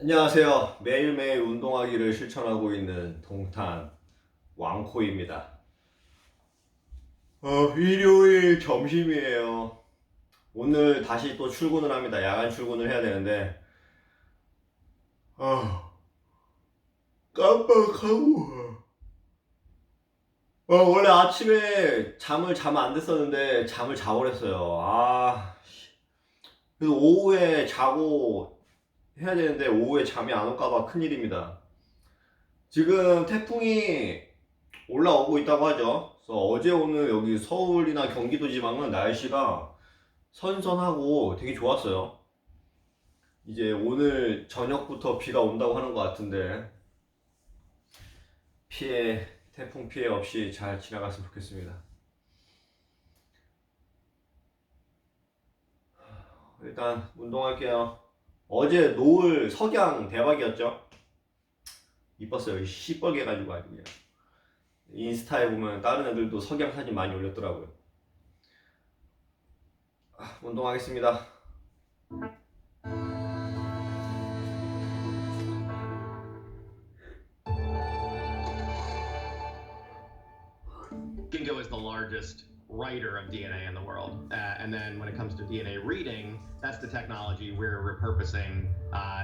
안녕하세요. 매일매일 운동하기를 실천하고 있는 동탄 왕코입니다. 일요일 점심이에요. 오늘 다시 또 출근을 합니다. 야간 출근을 해야 되는데 깜빡하고 원래 아침에 잠을 자면 안 됐었는데 잠을 자버렸어요. 그래서 오후에 자고 해야 되는데 오후에 잠이 안 올까봐 큰일입니다. 지금 태풍이 올라오고 있다고 하죠. 그래서 어제 오늘 여기 서울이나 경기도 지방은 날씨가 선선하고 되게 좋았어요. 이제 오늘 저녁부터 비가 온다고 하는 것 같은데 태풍 피해 없이 잘 지나갔으면 좋겠습니다. 일단 운동할게요. 어제 노을 석양 대박이었죠? 이뻤어요. 시뻘게 가지고 아주 그냥. 인스타에 보면 다른 애들도 석양 사진 많이 올렸더라고요. 운동하겠습니다. Ginkgo is the largest writer of DNA in the world. And then when it comes to DNA reading, that's the technology we're repurposing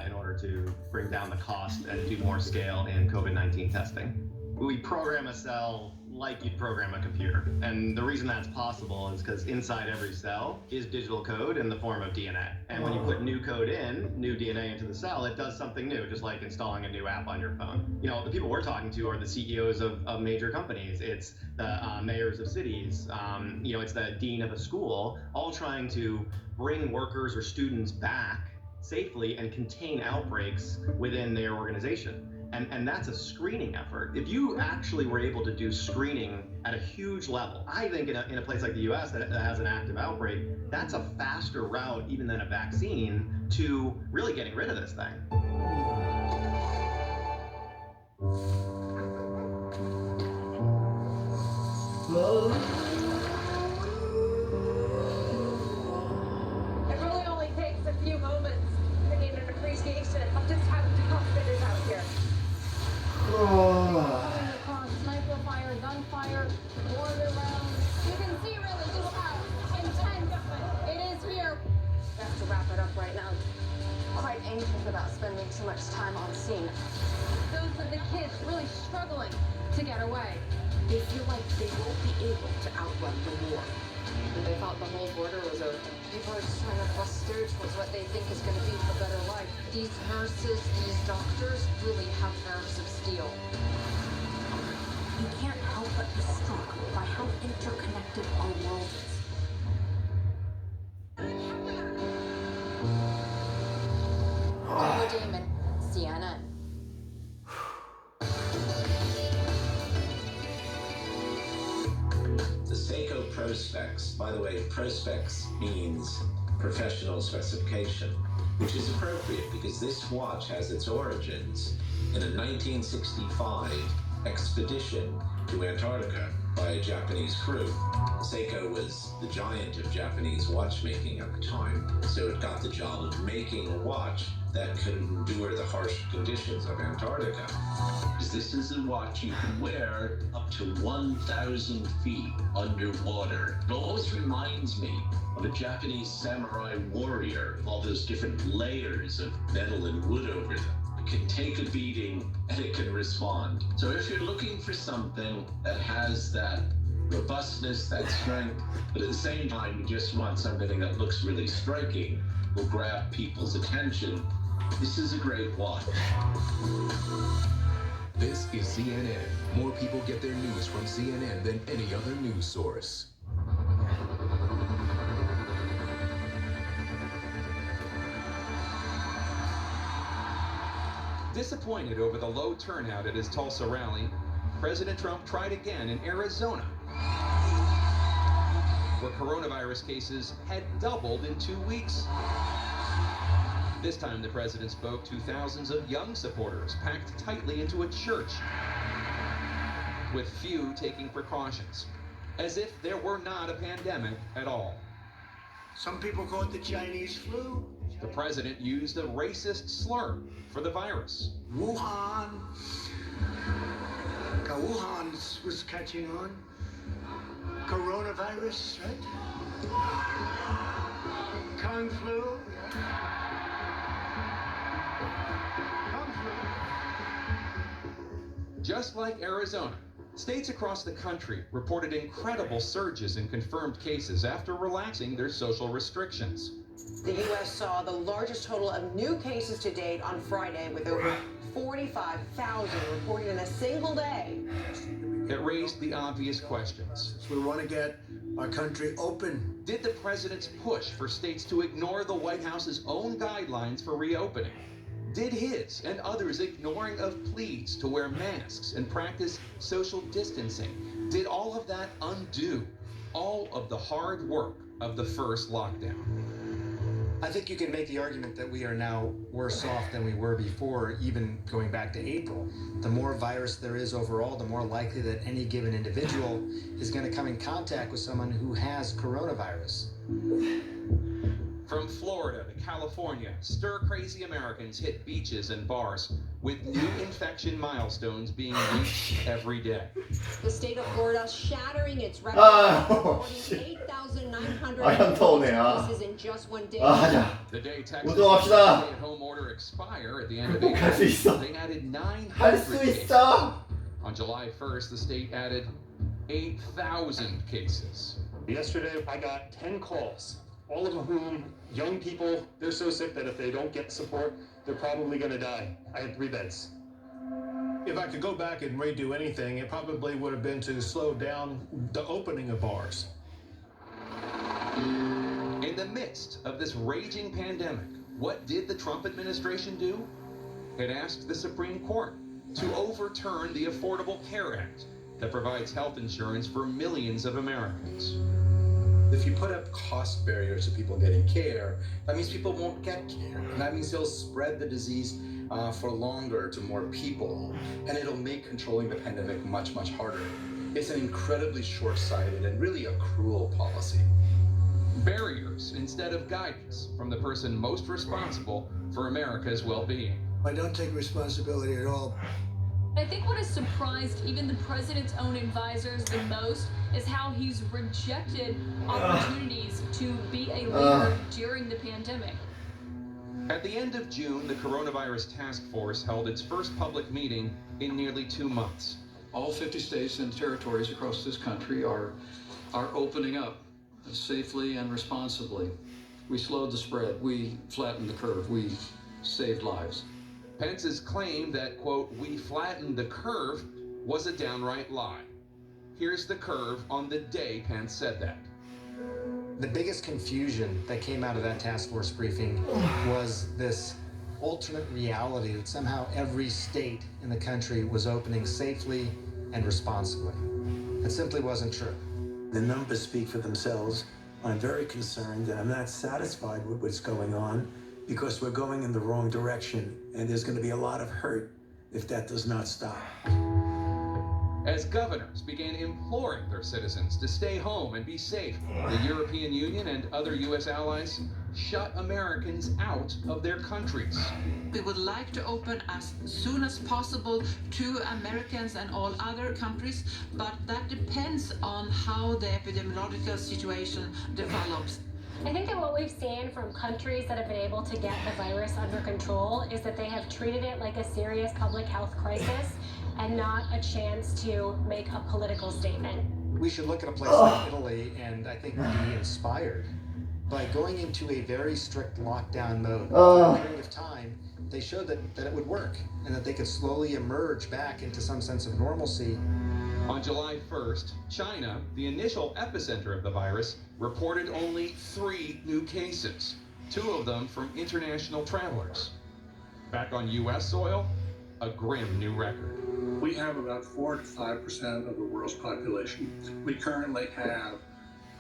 in order to bring down the cost and do more scale in COVID-19 testing. We program a cell like you'd program a computer. And the reason that's possible is because inside every cell is digital code in the form of DNA. And when you put new code in, new DNA into the cell, it does something new, just like installing a new app on your phone. You know, the people we're talking to are the CEOs of major companies. It's the mayors of cities. It's the dean of a school, all trying to bring workers or students back safely and contain outbreaks within their organization. And that's a screening effort. If you actually were able to do screening at a huge level, I think in a place like the US that has an active outbreak, that's a faster route even than a vaccine to really getting rid of this thing. It really only takes a few moments to gain an appreciation of just how tough it is out here. Coming across sniper fire, gunfire, mortar rounds. You can see really just how intense it is here. We have to wrap it up right now. Quite anxious about spending too much time on scene. Those are the kids really struggling to get away. They feel like they won't be able to outrun the war. They thought the whole border was open. People are just trying to bust through towards what they think is going to be a better life. These nurses, these doctors really have nerves of steel. You can't help but be struck by how interconnected our world is. Damon, CNN. The Seiko Prospex, by the way, Prospex means professional specification, which is appropriate because this watch has its origins in a 1965 expedition to Antarctica by a Japanese crew. Seiko was the giant of Japanese watchmaking at the time, so it got the job of making a watch that could endure the harsh conditions of Antarctica. This is a watch you can wear up to 1,000 feet underwater. It always reminds me of a Japanese samurai warrior, all those different layers of metal and wood over them. It can take a beating and it can respond. So if you're looking for something that has that robustness, that strength, but at the same time you just want something that looks really striking, will grab people's attention, this is a great watch. This is CNN. More people get their news from CNN than any other news source. Disappointed over the low turnout at his Tulsa rally, President Trump tried again in Arizona, where coronavirus cases had doubled in 2 weeks. This time the president spoke to thousands of young supporters packed tightly into a church, with few taking precautions, as if there were not a pandemic at all. Some people call it the Chinese flu. the president used a racist slur for the virus. Wuhan was catching on. Coronavirus, right? Kung flu. Kung flu. Just like Arizona, states across the country reported incredible surges in confirmed cases after relaxing their social restrictions. The U.S. saw the largest total of new cases to date on Friday, with over 45,000 reported in a single day. It raised the obvious questions. We want to get our country open. Did the president's push for states to ignore the White House's own guidelines for reopening? Did his and others' ignoring of pleas to wear masks and practice social distancing, did all of that undo all of the hard work of the first lockdown? I think you can make the argument that we are now worse off than we were before, even going back to April. The more virus there is overall, the more likely that any given individual is going to come in contact with someone who has coronavirus. From Florida to California, stir-crazy Americans hit beaches and bars, with new infection milestones being reached every day. The state of Florida shattering its record, Oh, reporting 8,900 cases in just one day. 자, The day Texas 운동합시다. stay-at-home order expire at the end of 행복할 수 April, 있어. they added 900 할 수 cases. 있어. On July 1st, the state added 8,000 cases. Yesterday, I got 10 calls, all of whom young people. They're so sick that if they don't get support, they're probably going to die. I had 3 beds. If I could go back and redo anything, it probably would have been to slow down the opening of bars. In the midst of this raging pandemic, what did the Trump administration do? It asked the Supreme Court to overturn the Affordable Care Act that provides health insurance for millions of Americans. If you put up cost barriers to people getting care, that means people won't get care. And that means they'll spread the disease for longer to more people. And it'll make controlling the pandemic much, much harder. It's an incredibly short-sighted and really a cruel policy. Barriers instead of guidance from the person most responsible for America's well-being. I don't take responsibility at all. I think what has surprised even the president's own advisors the most is how he's rejected opportunities to be a leader during the pandemic. At the end of June, the Coronavirus Task Force held its first public meeting in nearly 2 months. All 50 states and territories across this country are opening up safely and responsibly. We slowed the spread. We flattened the curve. We saved lives. Pence's claim that, quote, we flattened the curve was a downright lie. Here's the curve on the day Pence said that. The biggest confusion that came out of that task force briefing was this alternate reality that somehow every state in the country was opening safely and responsibly. It simply wasn't true. The numbers speak for themselves. I'm very concerned and I'm not satisfied with what's going on because we're going in the wrong direction and there's going to be a lot of hurt if that does not stop. As governors began imploring their citizens to stay home and be safe, the European Union and other U.S. allies shut Americans out of their countries. We would like to open as soon as possible to Americans and all other countries, but that depends on how the epidemiological situation develops. I think that what we've seen from countries that have been able to get the virus under control is that they have treated it like a serious public health crisis and not a chance to make a political statement. We should look at a place like Italy and I think be inspired. By going into a very strict lockdown mode for a period of time, they showed that it would work and that they could slowly emerge back into some sense of normalcy. On July 1st, China, the initial epicenter of the virus, reported only 3 new cases, 2 of them from international travelers. Back on U.S. soil, a grim new record. We have about 4 to 5% of the world's population. We currently have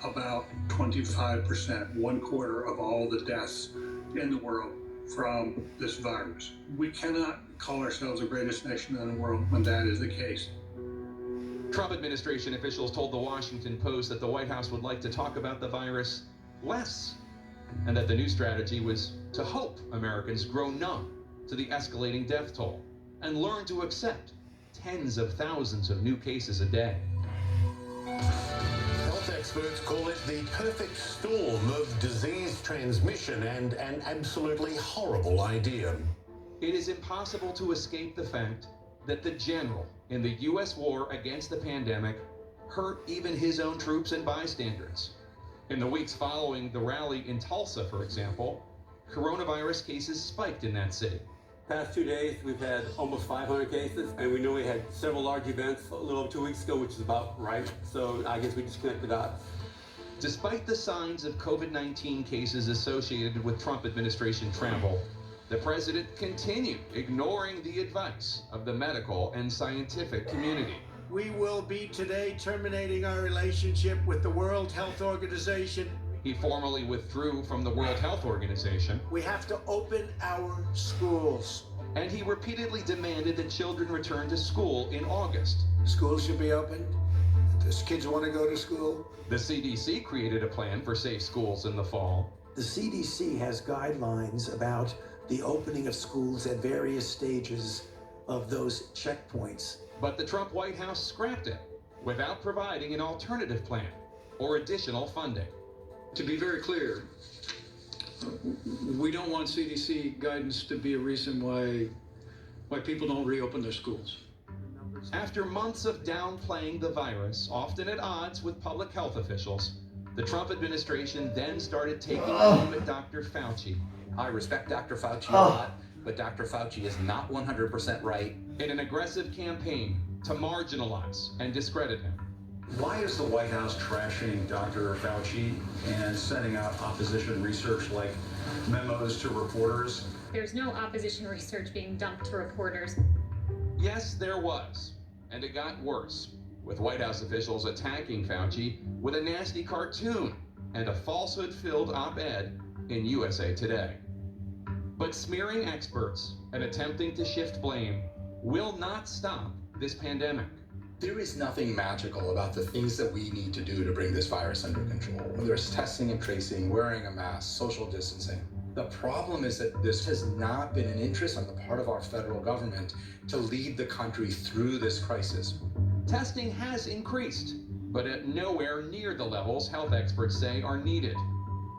about 25%, 1/4 of all the deaths in the world from this virus. We cannot call ourselves the greatest nation in the world when that is the case. Trump administration officials told the Washington Post that the White House would like to talk about the virus less. and that the new strategy was to hope Americans grow numb to the escalating death toll and learn to accept tens of thousands of new cases a day. Health experts call it the perfect storm of disease transmission and an absolutely horrible idea. It is impossible to escape the fact that the general in the U.S. war against the pandemic hurt even his own troops and bystanders. In the weeks following the rally in Tulsa, for example, coronavirus cases spiked in that city. Past 2 days, we've had almost 500 cases, and we know we had several large events a little over 2 weeks ago, which is about right. So I guess we just connect the dots. Despite the signs of COVID-19 cases associated with Trump administration travel, the president continued ignoring the advice of the medical and scientific community. We will be today terminating our relationship with the World Health Organization. He formally withdrew from the World Health Organization. We have to open our schools. And he repeatedly demanded that children return to school in August. Schools should be opened. Does kids want to go to school? The CDC created a plan for safe schools in the fall. The CDC has guidelines about the opening of schools at various stages of those checkpoints. But the Trump White House scrapped it without providing an alternative plan or additional funding. To be very clear, we don't want CDC guidance to be a reason why people don't reopen their schools. After months of downplaying the virus, often at odds with public health officials, the Trump administration then started taking aim at Dr. Fauci. I respect Dr. Fauci a lot, but Dr. Fauci is not 100% right. In an aggressive campaign to marginalize and discredit him. Why is the White House trashing Dr. Fauci and sending out opposition research like memos to reporters? There's no opposition research being dumped to reporters. Yes, there was. And it got worse, with White House officials attacking Fauci with a nasty cartoon and a falsehood-filled op-ed in USA Today. But smearing experts and attempting to shift blame will not stop this pandemic. There is nothing magical about the things that we need to do to bring this virus under control, whether it's testing and tracing, wearing a mask, social distancing. The problem is that this has not been an interest on the part of our federal government to lead the country through this crisis. Testing has increased, but at nowhere near the levels health experts say are needed.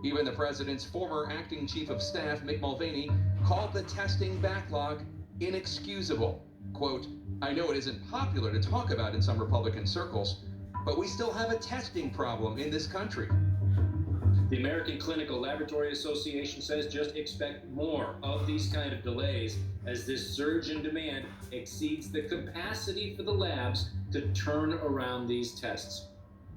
Even the president's former acting chief of staff, Mick Mulvaney, called the testing backlog inexcusable. Quote, "I know it isn't popular to talk about in some Republican circles, but we still have a testing problem in this country." The American Clinical Laboratory Association says just expect more of these kind of delays as this surge in demand exceeds the capacity for the labs to turn around these tests.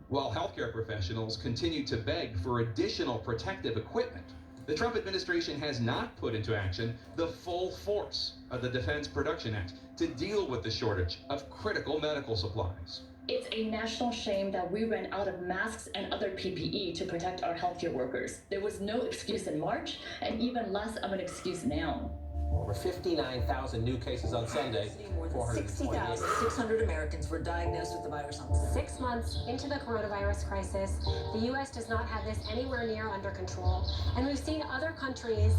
While healthcare professionals continue to beg for additional protective equipment, the Trump administration has not put into action the full force of the Defense Production Act to deal with the shortage of critical medical supplies. It's a national shame that we ran out of masks and other PPE to protect our healthcare workers. There was no excuse in March, and even less of an excuse now. Over 59,000 new cases on Sunday. More than 60,600 Americans were diagnosed with the virus on Sunday. 6 months into the coronavirus crisis, the U.S. does not have this anywhere near under control. And we've seen other countries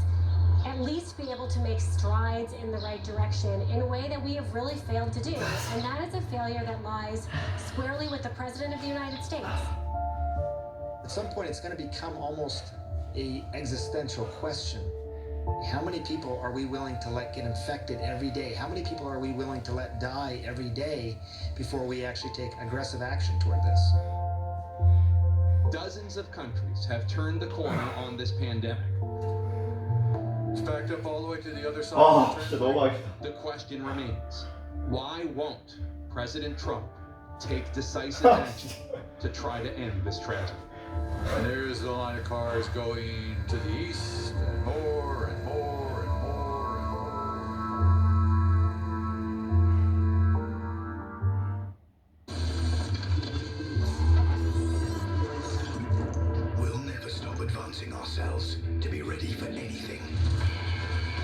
at least be able to make strides in the right direction in a way that we have really failed to do. And that is a failure that lies squarely with the President of the United States. At some point, it's going to become almost an existential question. How many people are we willing to let get infected every day? How many people are we willing to let die every day before we actually take aggressive action toward this? Dozens of countries have turned the corner on this pandemic. It's backed up all the way to the other side Oh, of the 진짜 너무 맛있다. The question remains, why won't President Trump take decisive action to try to end this tragedy? And there's the line of cars going to the east, and more and more and more and more. We'll never stop advancing ourselves to be ready for anything.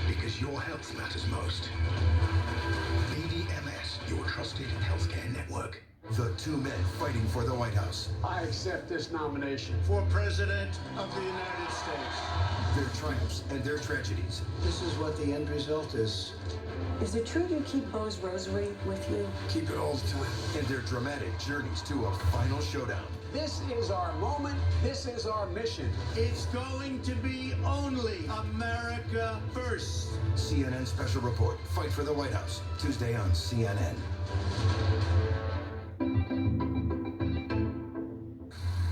Because your health matters most. BDMS, your trusted trusted healthcare network. The two men fighting for the White House. I accept this nomination for President of the United States. Their triumphs and their tragedies. This is what the end result is. Is it true you keep Bo's rosary with you? Keep it all the time. And their dramatic journeys to a final showdown. This is our moment. This is our mission. It's going to be only America first. CNN Special Report. Fight for the White House. Tuesday on CNN.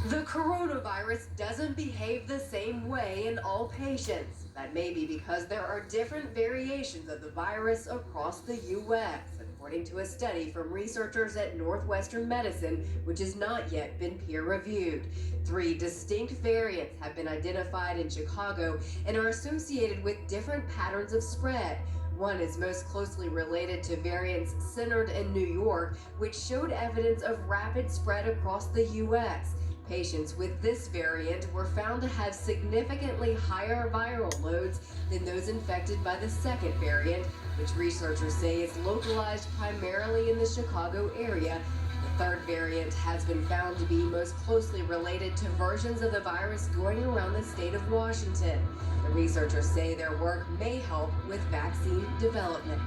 The coronavirus doesn't behave the same way in all patients. That may be because there are different variations of the virus across the U.S., according to a study from researchers at Northwestern Medicine, which has not yet been peer-reviewed. 3 distinct variants have been identified in Chicago and are associated with different patterns of spread. One is most closely related to variants centered in New York, which showed evidence of rapid spread across the U.S. Patients with this variant were found to have significantly higher viral loads than those infected by the second variant, which researchers say is localized primarily in the Chicago area. The third variant has been found to be most closely related to versions of the virus going around the state of Washington. The researchers say their work may help with vaccine development.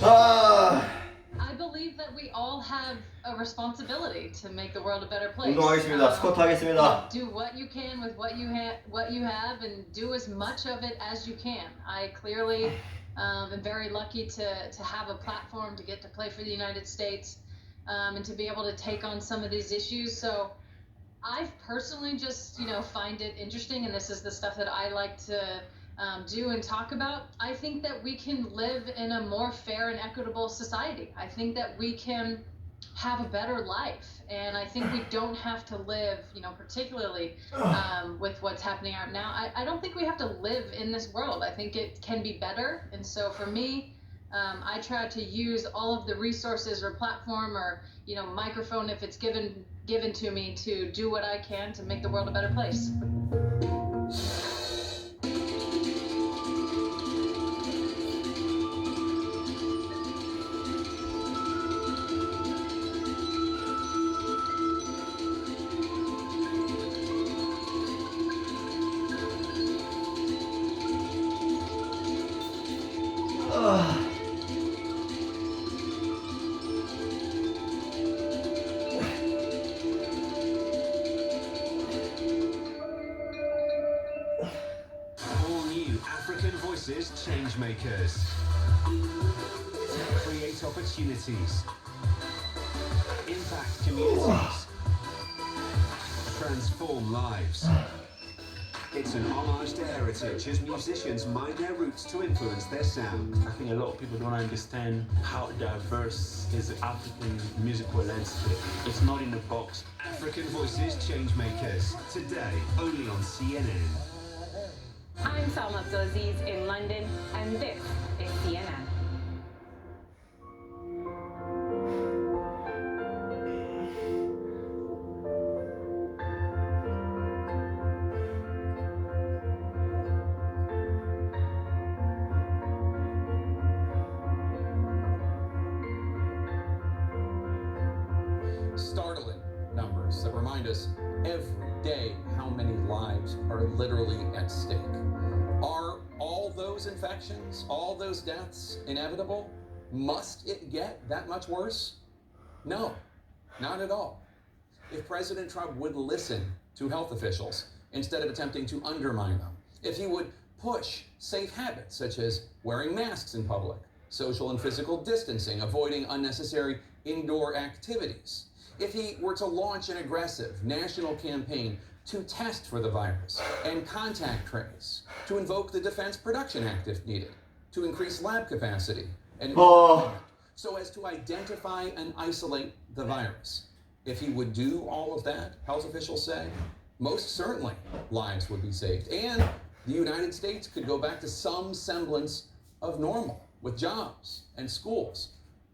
I believe that we all have a responsibility to make the world a better place. 운동하겠습니다. 스쿼트 하겠습니다. Do what you can with what you have, and do as much of it as you can. I clearly am very lucky to have a platform to get to play for the United States, and to be able to take on some of these issues. So I personally just find it interesting, and this is the stuff that I like to do and talk about. I think that we can live in a more fair and equitable society. I think that we can have a better life, and I think we don't have to live, particularly with what's happening right now. I don't think we have to live in this world. I think it can be better, and so for me, I try to use all of the resources or platform or microphone, if it's given to me, to do what I can to make the world a better place. Change makers. Create opportunities. Impact communities. Transform lives. It's an homage to heritage as musicians mine their roots to influence their sound. I think a lot of people don't understand how diverse is the African musical landscape. It's not in a box. African Voices Change Makers. Today, only on CNN. I'm Salma Abdulaziz in London, and this is CNN. Startling numbers that remind us every day how many lives are literally at stake. Are all those infections, all those deaths inevitable? Must it get that much worse? No, not at all. If President Trump would listen to health officials instead of attempting to undermine them, if he would push safe habits such as wearing masks in public, social and physical distancing, avoiding unnecessary indoor activities, if he were to launch an aggressive national campaign to test for the virus and contact trace, to invoke the Defense Production Act if needed, to increase lab capacity, and so as to identify and isolate the virus. If he would do all of that, health officials say, most certainly lives would be saved, and the United States could go back to some semblance of normal with jobs and schools,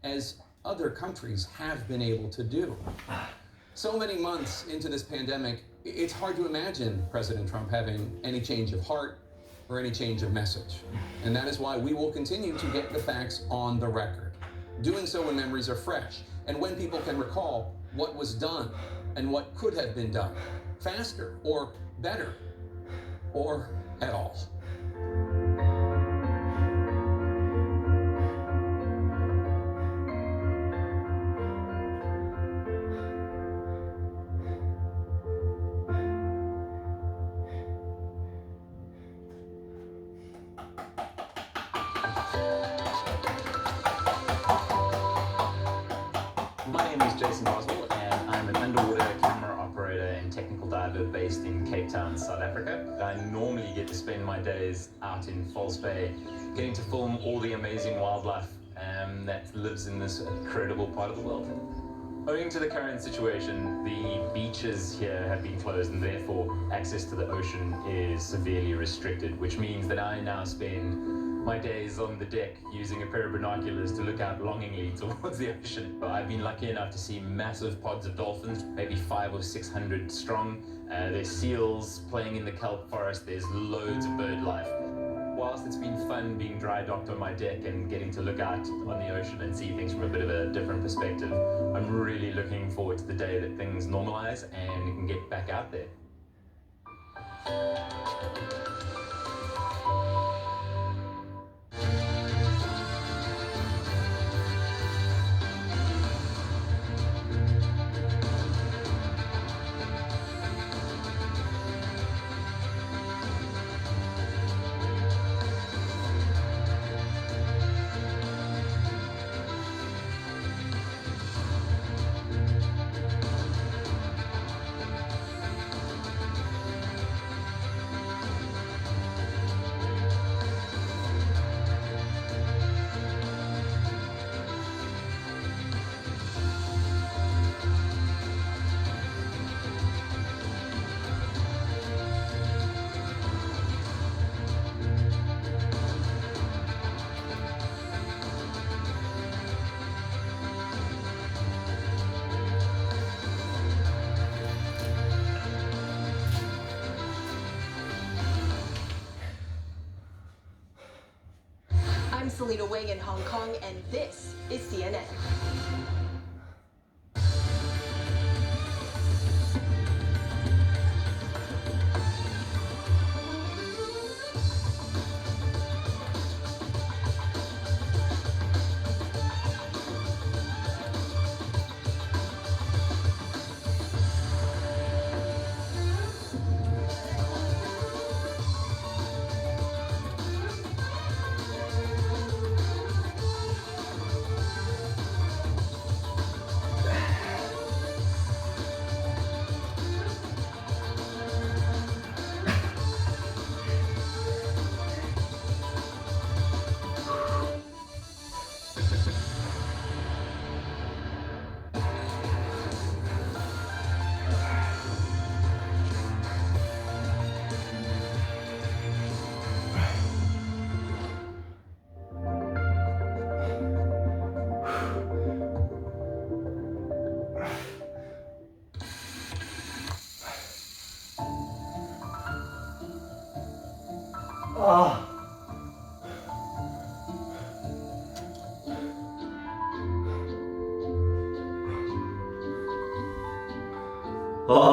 as other countries have been able to do. So many months into this pandemic, it's hard to imagine President Trump having any change of heart or any change of message. And that is why we will continue to get the facts on the record, doing so when memories are fresh and when people can recall what was done and what could have been done faster or better or at all. My name is Jason Boswell and I'm an underwater camera operator and technical diver based in Cape Town, South Africa. I normally get to spend my days out in False Bay getting to film all the amazing wildlife that lives in this incredible part of the world. Owing to the current situation, the beaches here have been closed and therefore access to the ocean is severely restricted, which means that I now spend my days on the deck using a pair of binoculars to look out longingly towards the ocean. I've been lucky enough to see massive pods of dolphins, maybe 500 or 600 strong. There's seals playing in the kelp forest. There's loads of bird life. Whilst it's been fun being dry docked on my deck and getting to look out on the ocean and see things from a bit of a different perspective, I'm really looking forward to the day that things normalize and we can get back out there. I'm Selena Wang in Hong Kong, and this is CNN.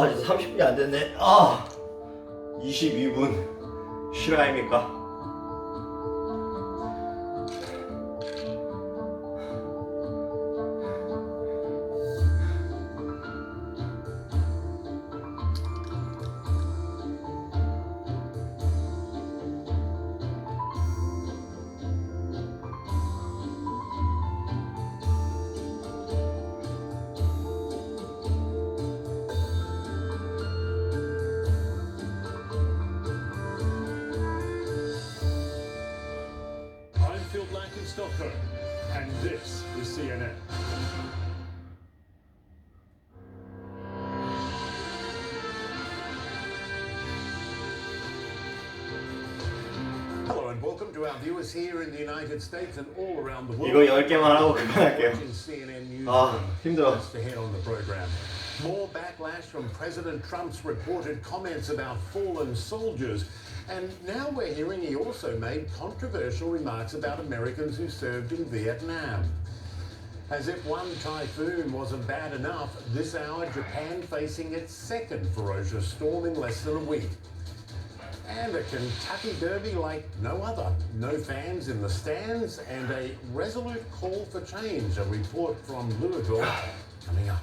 이제 30분이 안 됐네. 22분. 실화입니까? Stockholm, and this is CNN. Hello and welcome to our viewers here in the United States and all around the world. 이거 10개만 하고 그만할게요. Watching CNN News. 힘들어. Just ahead on the program. More backlash from President Trump's reported comments about fallen soldiers. And now we're hearing he also made controversial remarks about Americans who served in Vietnam. As if one typhoon wasn't bad enough, this hour Japan facing its second ferocious storm in less than a week. And a Kentucky Derby like no other. No fans in the stands and a resolute call for change. A report from Louisville coming up.